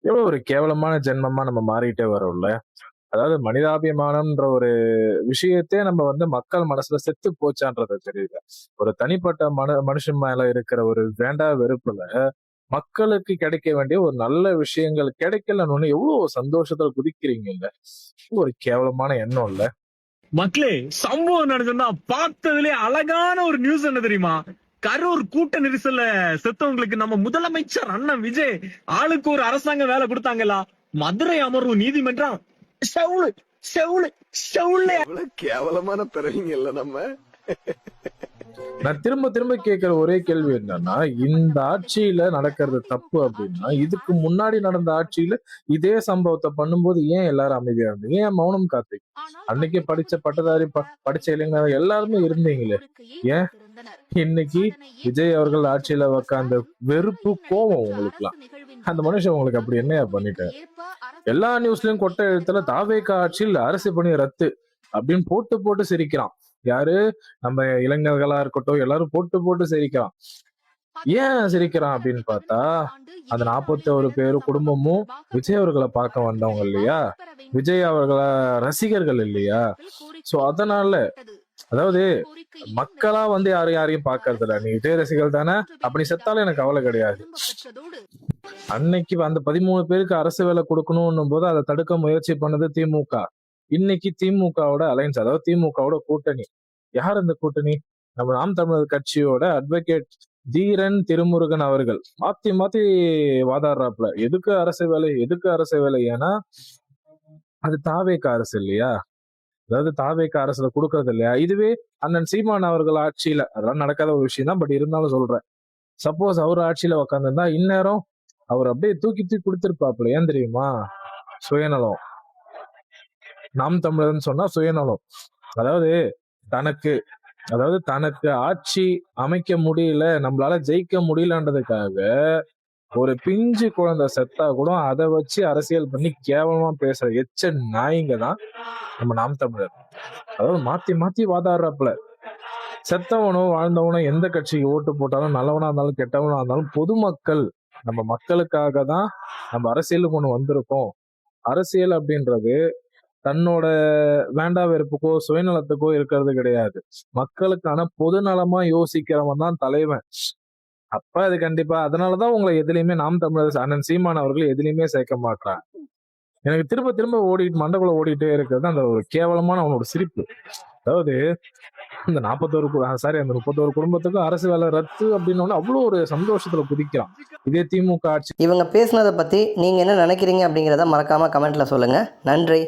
எவ்வளவு ஒரு கேவலமான ஜென்மமா நம்ம மாறிட்டே வரோம்ல. அதாவது மனிதாபிமானம்ன்ற ஒரு விஷயத்தையே நம்ம மக்கள் மனசுல செத்து போச்சான்றது தெரியல. ஒரு தனிப்பட்ட மனுஷன் மேல இருக்கிற ஒரு வேண்டா வெறுப்புல மக்களுக்கு கிடைக்க வேண்டிய ஒரு நல்ல விஷயங்கள் கிடைக்கலன்னு எவ்வளவு சந்தோஷத்துல குதிக்கிறீங்கல்ல. ஒரு கேவலமான எண்ணம் இல்ல. மக்களே, சம்பவம் நடந்ததுன்னா பார்த்ததுலே அழகான ஒரு நியூஸ் என்ன தெரியுமா? கரூர் கூட்ட நெரிசல்ல செத்தவங்களுக்கு நம்ம முதலமைச்சர் அண்ணன் விஜய் ஆளுக்கு ஒரு அரசாங்க வேலை கொடுத்தாங்களா? மதுரை அமர்வு நீதிமன்றம் செவுளு செவுளு செவுளு. கேவலமான பிறவிங்க இல்ல நம்ம. நான் திரும்ப திரும்ப கேட்கிற ஒரே கேள்வி என்னன்னா, இந்த ஆட்சியில நடக்கிறது தப்பு அப்படின்னா, இதுக்கு முன்னாடி நடந்த ஆட்சியில இதே சம்பவத்தை பண்ணும்போது ஏன் எல்லாரும் அமைதியா இருந்தீங்க? ஏன் மௌனம் காத்தீங்க? அன்னைக்கு படிச்ச பட்டதாரி படிச்ச இளைஞர் எல்லாருமே இருந்தீங்களே. ஏன் இன்னைக்கு விஜய் அவர்கள் ஆட்சியில உக்காந்த வெறுப்பு, கோபம் உங்களுக்குலாம்? அந்த மனுஷன் உங்களுக்கு அப்படி என்னையா பண்ணிட்டாரு? எல்லா நியூஸ்லயும் கொட்டை எழுத்துல தாவேகா ஆட்சியில் அரசு பணி ரத்து அப்படின்னு போட்டு போட்டு சிரிக்கிறான். யாரு? நம்ம இளைஞர்களா இருக்கட்டும், எல்லாரும் போட்டு போட்டு சிரிக்கிறான். ஏன் சிரிக்கிறான் அப்படின்னு பார்த்தா, அந்த 41 பேரு குடும்பமும் விஜய் அவர்களை பார்க்க வந்தவங்க இல்லையா, விஜய் அவர்கள ரசிகர்கள் இல்லையா? சோ அதனால, அதாவது மக்களா யாரையும் பாக்குறது இல்ல. நீ விஜய் ரசிகர்கள் தானே, அப்படி செத்தாலும் எனக்கு கவலை கிடையாது. அன்னைக்கு அந்த 13 பேருக்கு அரசு வேலை கொடுக்கணும் போது அதை தடுக்க முயற்சி பண்ணது திமுக. இன்னைக்கு திமுகவோட அலைன்ஸ், அதாவது திமுகவோட கூட்டணி. யார் அந்த கூட்டணி? நம்ம நாம் தமிழர் கட்சியோட அட்வொகேட் தீரன் திருமுருகன் அவர்கள் மாத்தி மாத்தி வாதாடுறாப்புல. எதுக்கு அரசு வேலை, எதுக்கு அரசு வேலை? ஏன்னா அது தாவேக அரசு இல்லையா, அதாவது தாவேக அரசுல கொடுக்கறது இல்லையா. இதுவே அண்ணன் சீமான் அவர்கள் ஆட்சியில, அதெல்லாம் நடக்காத ஒரு விஷயம் தான், பட் இருந்தாலும் சொல்றேன், சப்போஸ் அவர் ஆட்சியில உக்காந்துருந்தா இந்நேரம் அவர் அப்படியே தூக்கி தூக்கி கொடுத்திருப்பாப்புல. ஏன் தெரியுமா? சுயநலம். நாம் தமிழர்னு சொன்னா சுயநலம். அதாவது தனக்கு ஆட்சி அமைக்க முடியல, நம்மளால ஜெயிக்க முடியலன்றதுக்காக ஒரு பிஞ்சு குழந்தை செத்தா கூட அதை வச்சு அரசியல் பண்ணி கேவலமா பேசுற எச்ச நாய்ங்க தான் நம்ம நாம் தமிழர். அதாவது மாத்தி மாத்தி வாதாடுறப்பல செத்தவனோ வாழ்ந்தவனோ எந்த கட்சிக்கு ஓட்டு போட்டாலும், நல்லவனா இருந்தாலும் கெட்டவனா இருந்தாலும், பொதுமக்கள் நம்ம மக்களுக்காக தான் நம்ம அரசியலுக்கு ஒண்ணு வந்திருக்கோம். அரசியல் அப்படின்றது தன்னோட வேண்டா வெறுப்புக்கோ சுயநலத்துக்கோ இருக்கிறது கிடையாது. மக்களுக்கான பொது நலமா யோசிக்கிறவன் தான் தலைவன். அப்ப அது கண்டிப்பா, அதனாலதான் உங்களை எதுலையுமே நாம் தமிழர் அண்ணன் சீமான் அவர்கள் எதுலையுமே சேர்க்க மாட்டான். எனக்கு திரும்ப திரும்ப மண்டக்குள்ள ஓடிட்டே இருக்கிறது அந்த ஒரு கேவலமான அவனோட சிரிப்பு. அதாவது அந்த 31 குடும்பத்துக்கும் அரசு வேலை ரத்து அப்படின்னு அவ்வளவு ஒரு சந்தோஷத்துல குதிக்கிறான். இதே திமுக ஆட்சி. இவங்க பேசுனதை பத்தி நீங்க என்ன நினைக்கிறீங்க அப்படிங்கிறத மறக்காம கமெண்ட்ல சொல்லுங்க. நன்றி.